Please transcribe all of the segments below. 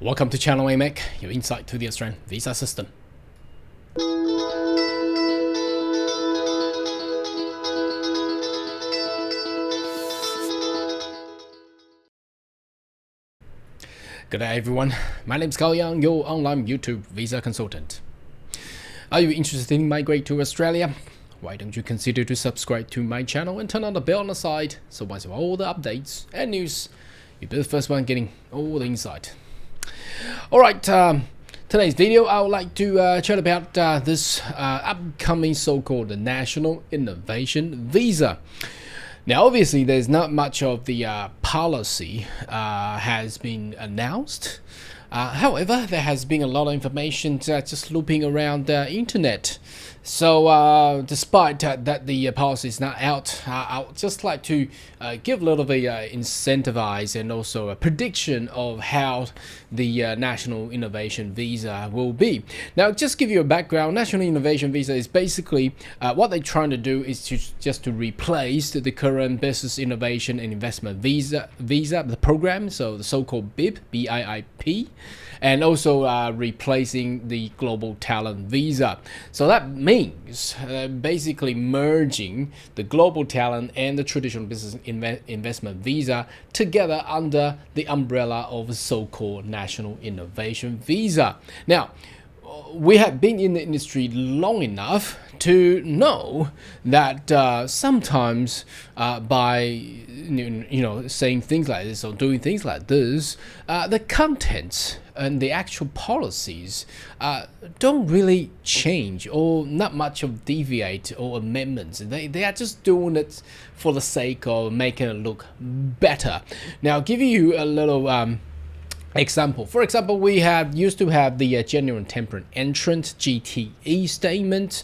Welcome to Channel AMEC, your insight to the Australian visa system. Good day everyone, my name is Cao Yang, your online YouTube visa consultant. Are you interested in migrating to Australia? Why don't you consider to subscribe to my channel and turn on the bell on the side, so once you have all the updates and news, you'll be the first one getting all the insight. Alright, today's video I would like to chat about this upcoming so-called National Innovation Visa. Now obviously there's not much of the policy has been announced. However, there has been a lot of information just looping around the internet. So despite that the policy is not out, I would just like to give a little bit incentivize and also a prediction of how the National Innovation Visa will be. Now, just give you a background. National Innovation Visa is basically what they're trying to do is to replace the current Business Innovation and Investment Visa, the program, so the so-called BIIP, BIIP, and also replacing the Global Talent Visa. So that means basically merging the Global Talent and the traditional Business Investment Visa together under the umbrella of the so-called National Innovation Visa. Now, we have been in the industry long enough to know that sometimes by saying things like this or doing things like this, the contents and the actual policies don't really change or not much of deviate or amendments. They are just doing it for the sake of making it look better. Now, I'll give you a little example. For example, we used to have the genuine temperate entrant GTE statement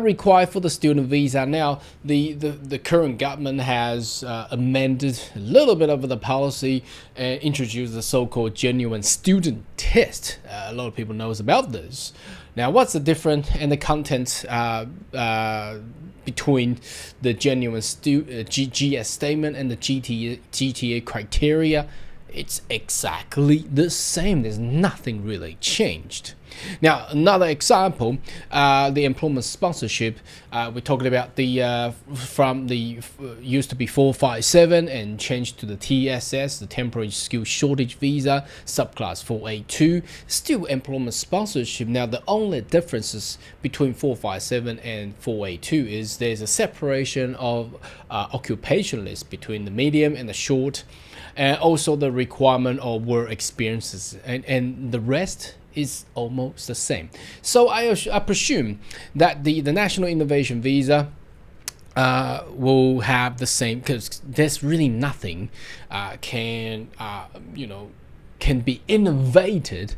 required for the student visa. Now the current government has amended a little bit of the policy and introduced the so-called genuine student test. A lot of people knows about this. Now, what's the difference and the contents between the genuine GS statement and the GTA criteria? It's exactly the same. There's nothing really changed. Now, another example, the employment sponsorship. We're talking about the from the used to be 457 and changed to the TSS, the temporary skill shortage visa, subclass 482. Still employment sponsorship. Now, the only differences between 457 and 482 is there's a separation of occupation list between the medium and the short, and also the requirement of work experiences, and the rest is almost the same. So I presume that the National Innovation Visa will have the same, because there's really nothing can be innovated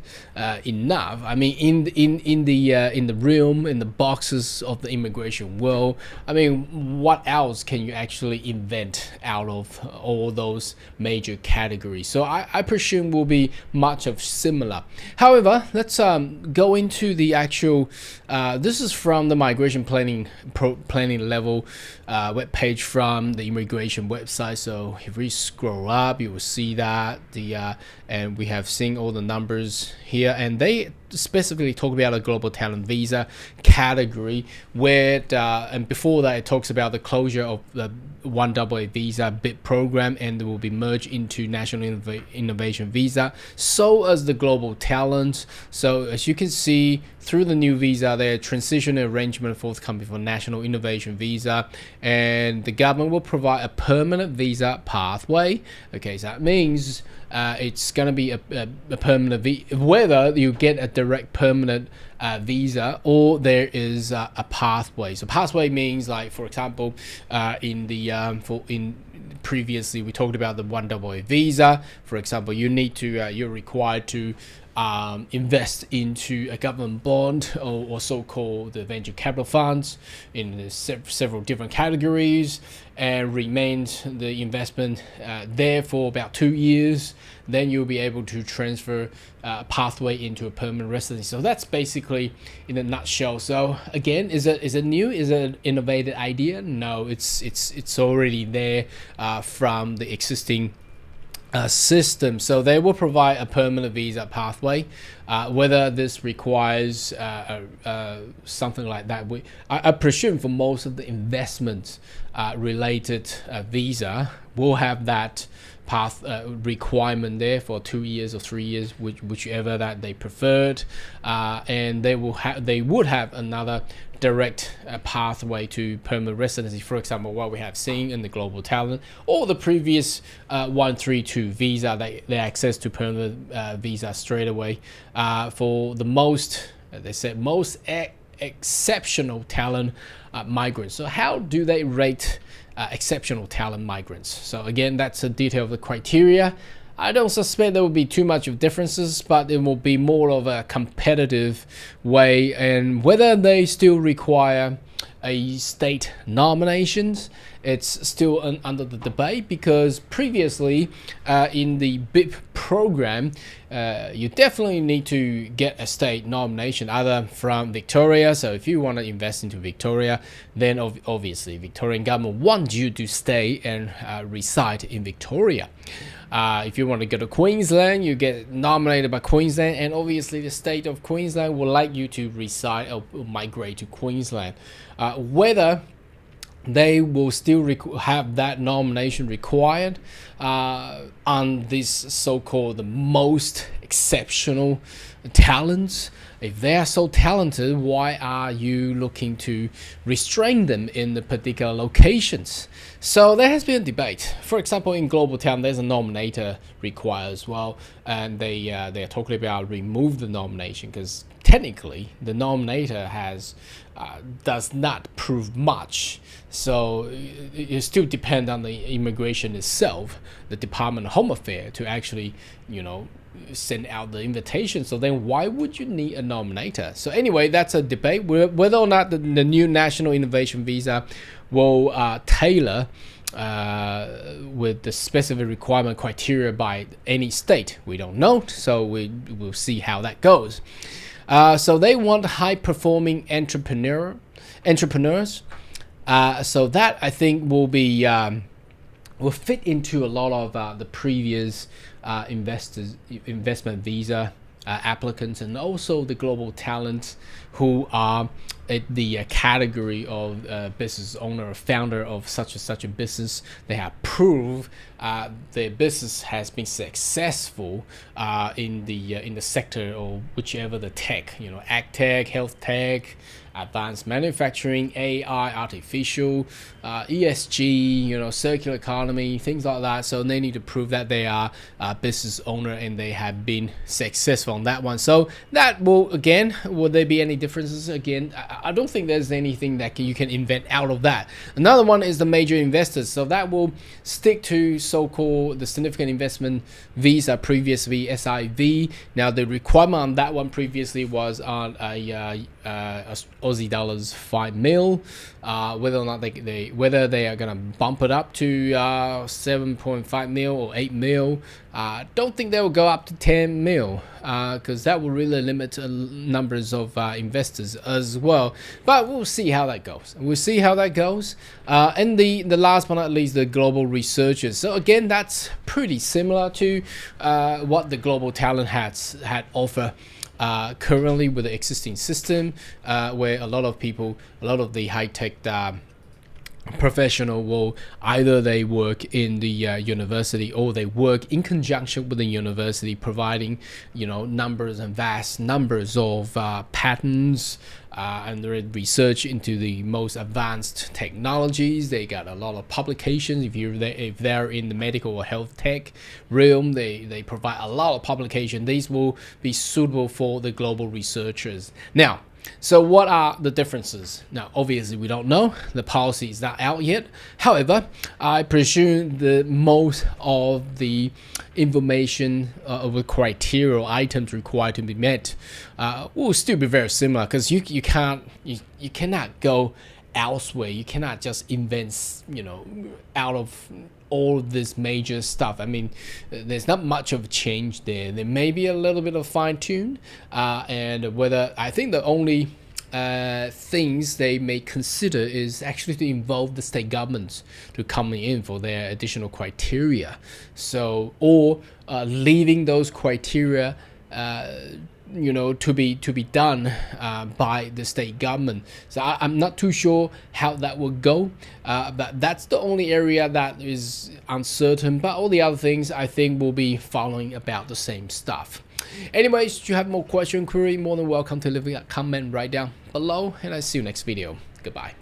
enough. I mean, in the realm, in the boxes of the immigration world, I mean, what else can you actually invent out of all those major categories? So I presume will be much of similar. However, let's go into the actual. This is from the migration planning level web page from the immigration website. So if we scroll up, you will see that and we have seen all the numbers here, and they specifically talk about a global talent visa category where and before that it talks about the closure of the 1AA visa BIIP program, and it will be merged into National Innovation Visa, so as the global talent. So as you can see, through the new visa, there are transition arrangement forthcoming for National Innovation Visa, and the government will provide a permanent visa pathway. Okay, so that means it's going to be a permanent visa, whether you get a direct permanent visa or there is a pathway. So pathway means, like, for example, previously we talked about the 1AA visa. For example, you're required to invest into a government bond or so-called the venture capital funds in several different categories, and remain the investment there for about 2 years. Then you'll be able to transfer pathway into a permanent residency. So that's basically in a nutshell. So again, is it new? Is it an innovative idea? No, it's already there from the existing system. So they will provide a permanent visa pathway. Whether this requires something like that, I presume for most of the investment related visa will have that path requirement there for 2 years or 3 years, whichever that they preferred, and they would have another direct pathway to permanent residency. For example, what we have seen in the global talent or the previous 132 visa, they access to permanent visa straight away for the most, they said, most exceptional talent migrants. So how do they rate exceptional talent migrants? So again, that's a detail of the criteria. I don't suspect there will be too much of differences, but it will be more of a competitive way, and whether they still require a state nominations, it's still under the debate, because previously in the BIIP program, you definitely need to get a state nomination either from Victoria. So if you want to invest into Victoria, then obviously Victorian government wants you to stay and reside in Victoria. If you want to go to Queensland, you get nominated by Queensland, and obviously the state of Queensland will like you to reside or migrate to Queensland. Whether they will still have that nomination required on this so-called the most exceptional talents. If they are so talented, why are you looking to restrain them in the particular locations? So there has been a debate. For example, in global talent, there's a nominator required as well, and they are talking about remove the nomination, because technically the nominator does not prove much. So it still depends on the immigration itself, the Department of Home Affairs, to actually, send out the invitation. So then why would you need a nominator? So anyway, that's a debate whether or not the new national innovation visa will tailor with the specific requirement criteria by any state. We don't know, so we'll see how that goes. So they want high performing entrepreneurs. So that, I think, will be will fit into a lot of the previous investment visa applicants, and also the global talents who are at the category of business owner or founder of such and such a business. They have proved their business has been successful in the sector, or whichever the tech, ag tech, health tech, advanced manufacturing, AI, artificial, ESG, circular economy, things like that. So they need to prove that they are a business owner and they have been successful on that one. So that will, again, will there be any differences? Again, I don't think there's anything that you can invent out of that. Another one is the major investors. So that will stick to so-called the significant investment visa, previously SIV. Now the requirement on that one previously was on a Aussie dollars 5 mil. Whether or not whether they are gonna bump it up to 7.5 mil or 8 mil, don't think they will go up to 10 mil, because that will really limit numbers of investors as well. But we'll see how that goes. And the last but not least, the global researchers. So again, that's pretty similar to what the global talent had offer currently with the existing system, where a lot of the high-tech professional will either they work in the university, or they work in conjunction with the university, providing vast numbers of patents and research into the most advanced technologies. They got a lot of publications. If they're in the medical or health tech realm, they provide a lot of publication. These will be suitable for the global researchers. Now, so what are the differences? Now, obviously, we don't know. The policy is not out yet. However, I presume the most of the information of the criteria or items required to be met will still be very similar, because you cannot go elsewhere. You cannot just invent, out of all this major stuff. I mean, there's not much of a change there. There may be a little bit of fine tune, and whether I think the only things they may consider is actually to involve the state governments to come in for their additional criteria. So, or leaving those criteria to be done by the state government. So I'm not too sure how that will go, but that's the only area that is uncertain. But all the other things I think will be following about the same stuff. Anyways, if you have more question, query, more than welcome to leave a comment right down below, and I see you next video. Goodbye.